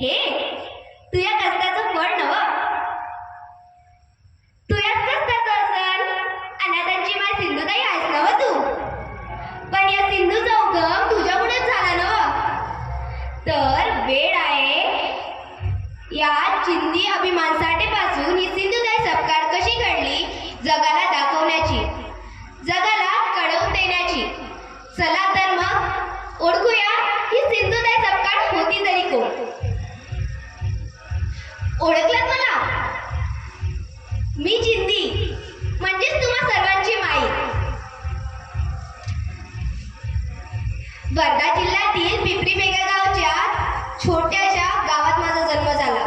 हे तुझ्या कष्टाचं फळ नव. तुझ्याच कष्टाचं असन. अनाथांची माय सिंधुताई आहेस नव तू. पण या सिंधूचा उगम तुझ्यामुळेच झाला नव. तर वेळ आहे या चिंदी अभिमानसाठेपासून ही सिंधुताई सपकाळ कशी घडली जगाला दाखवण्याची, जगाला कळवून देण्याची. चला तर मग ओळखूया ही सिंधुताई सपकाळ होती तरी कोण. ओळखलात मला? मी चिंदी, म्हणजेच तुम्हा सर्वांची माई. वर्धा जिल्ह्यातील पिंपरी मेघा गावच्या छोट्याशा गावात माझा जन्म झाला.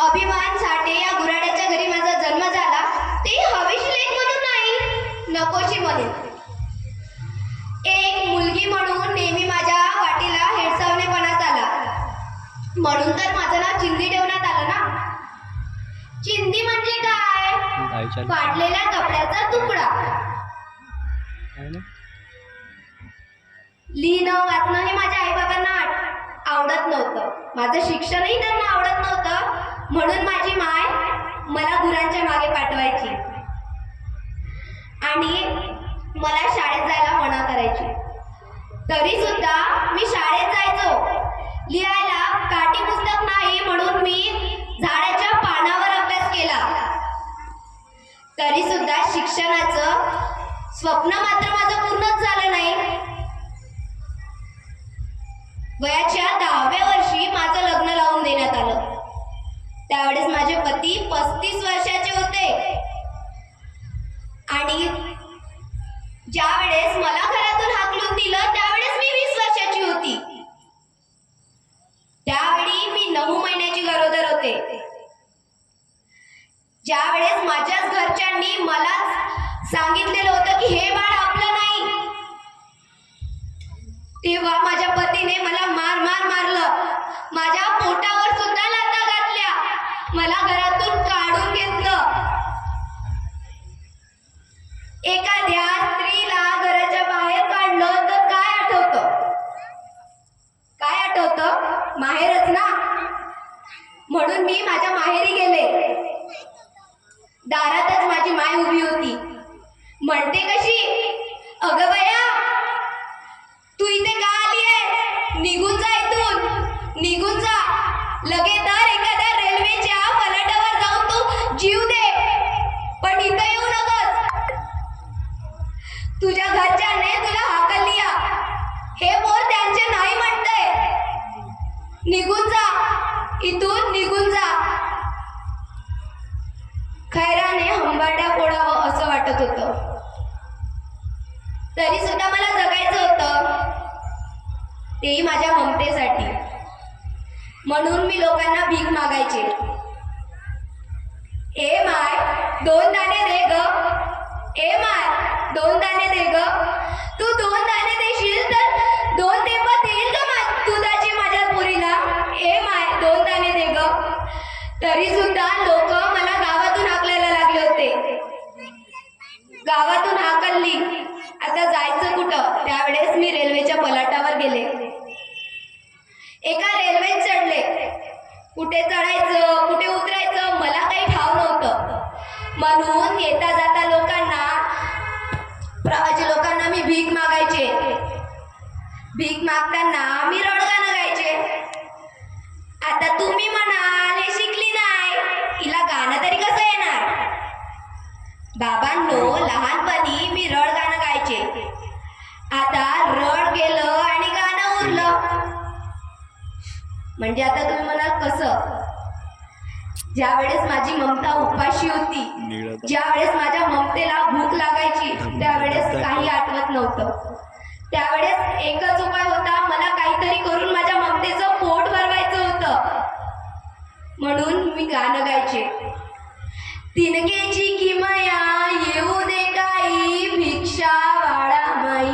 अभिमान साठे या गुराड्याच्या घरी माझा जन्म झाला. ते हवेशी लेक म्हणून नाही, नकोशी म्हणून. एक मुलगी म्हणून नेहमी माझ्या वाटेला हेडसावणेपणाच आला. म्हणून तर माझं नाव चिंदी ठेवण्यात आलं ना. चिंदी म्हणजे काय? फाटलेल्या कपड्याचा तुकडा. लिहिणं वाचणं हे माझ्या आईबाबांना आवडत नव्हतं. माझं शिक्षणही त्यांना आवडत नव्हतं. म्हणून माझी माय मला गुरांच्या मागे पाठवायची आणि मला शाळेत जायला मना करायची. तरी सुद्धा मी शाळेत जायचो. लिहायला काठी पुस्तक नाही म्हणून मी झाडाच्या पानावर अभ्यास केला. तरी सुद्धा शिक्षणाचं स्वप्न मात्र माझं पूर्णच झालं नाही. वयाच्या 10व्या वर्षी माझं लग्न लावून देण्यात आलं. त्यावेळेस माझे पती 35 वर्षाचे होते आणि ज्या वेळेस मला घरातून हाकलून दिलं त्यावेळेस मी 20 वर्षाची होती. त्यावेळी मी 9 महिन्याची गरोदर होते. ज्या वेळेस माझ्याच घरच्यांनी मला सांगितलेलं होतं की हे बाळ आपलं नाही, तेव्हा माझ्या पतीने मला मारलं. माझ्या पोटावर सुद्धा लाथा घातल्या. मला घरातून काढून घेतलं. एखाद्या स्त्रीला घराच्या बाहेर काढलं तर काय आठवतं? काय आठवतं? माहेरच ना. म्हणून मी माझ्या माहेरी गेले. दारातच माझी माय उभी होती. म्हणते कशी, अगं बया तू इथे का आली आहे? निघून जा इथून, निघून जा. लगेच तर एखाद्या रेल्वेच्या फलाटावर जाऊन तू जीव दे, पण इथं येऊ नकोस. तुझ्या घरच्यांनी तुला हाकलली. हे पोर त्यांचे नाही म्हणतंय. निघून जा इथून, निघून जा. खैराने हंबाड्या फोडावं असं वाटत होतं. तरी सुद्धा मला जगायचं होतं, तेही माझ्या ममतेसाठी. म्हणून मी लोकांना भीक मागायचे. ए माय 2 दाणे दे ग. ए माय 2 दाणे दे ग. तू 2 दाणे देशील तर 2 थेंब देईल का दुधाची माझ्या पोरीला? ए माय 2 दाणे दे ग. तरी सुद्धा लोक मला गावातून हाकलायला लागले होते. गावातून हाकलली. आता जायचं कुठं? त्यावेळेस मी रेल्वेच्या पलाटावर गेले. एका रेल्वेत चढले. कुठे चढायचं कुठे उतरायचं मला काही ठाव नव्हतं. म्हणून येता जाता लोकांना, प्रवासी लोकांना मी भीक मागायचे. भीक मागताना मी रडगाणं गायचे. आता तुम्ही म्हणाल हे शिकली नाही, हिला गाणं तरी कसं येणार? बाबांनो, लहानपणी मी रडगाणं गायचे. आता रड गेलं आणि गाणं उरलं. म्हणजे आता तुम्ही म्हणाल कसं? ज्या वेळेस माझी ममता उपाशी होती, ज्या वेळेस माझ्या ममतेला भूक लागायची, त्यावेळेस काही आठवत नव्हतं. त्यावेळेस एकच उपाय होता, मला काहीतरी करून माझ्या ममतेचं पोट भरवायचं होतं. म्हणून मी गाणं गायचे. तिनकेची किमया येऊ दे काही भिक्षा वाळा माई.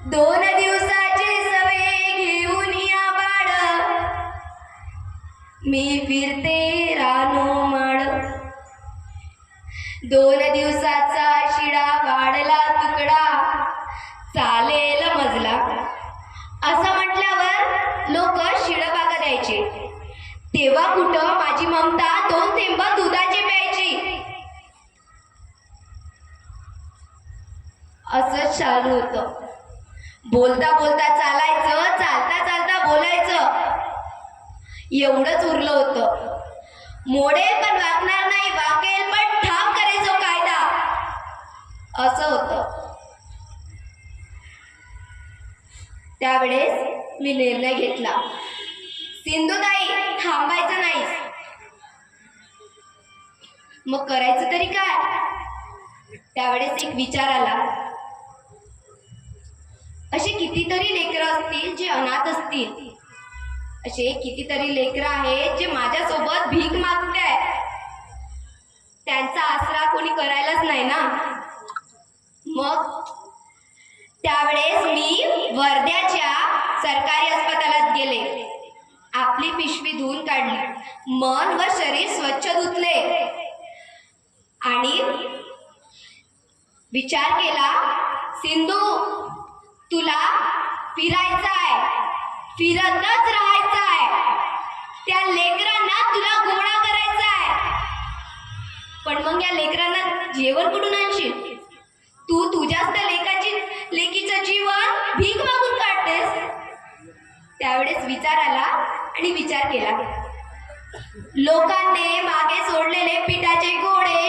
2 दिवसाचे सवे घेऊन या बाळ, मी फिरते रानो माळ. 2 दिवसाचा शिडा वाढला तुकडा, चालेल मजला. असं म्हटल्यावर लोक लोक शिळबागा द्यायचे, तेव्हा कुठं माझी ममता 2 थेंब दुधाची प्यायची. असंच चालू होतं. बोलता बोलता चालायचं, चालता चालता बोलायचं, एवढंच उरलं होतं. मोडेल पण वागणार नाही, वाकेल पण ठाम करायचो कायदा, असं होतं. त्यावेळेस मी निर्णय घेतला, सिंधुताई थांबायचं नाही. मग करायचं तरी काय? त्यावेळेस एक विचार आला, असे कितीतरी लेकरं असतील जे अनाथ असतील, असे कितीतरी लेकरं आहेत जे माझ्यासोबत भीक मागतायत, त्यांचा आसरा कोणी करायलाच नाही ना. मग त्यावेळेस मी वर्ध्याच्या सरकारी अस्पतालात गेले, आपली पिशवी धुवून काढली, मन व शरीर स्वच्छ धुतले आणि विचार केला, सिंधू तुला फिरायचं आहे, फिरतच राहायचं आहे, त्या लेकरांना तुला गोळा करायचा आहे. पण मग या लेकरांना जेवण कुठून आणशील? तू तुझ्याच त्या लेकीचं जीवन भीक मागून काढतेस. त्यावेळेस विचार आला आणि विचार केला, लोकांनी मागे सोडलेले पिठाचे गोळे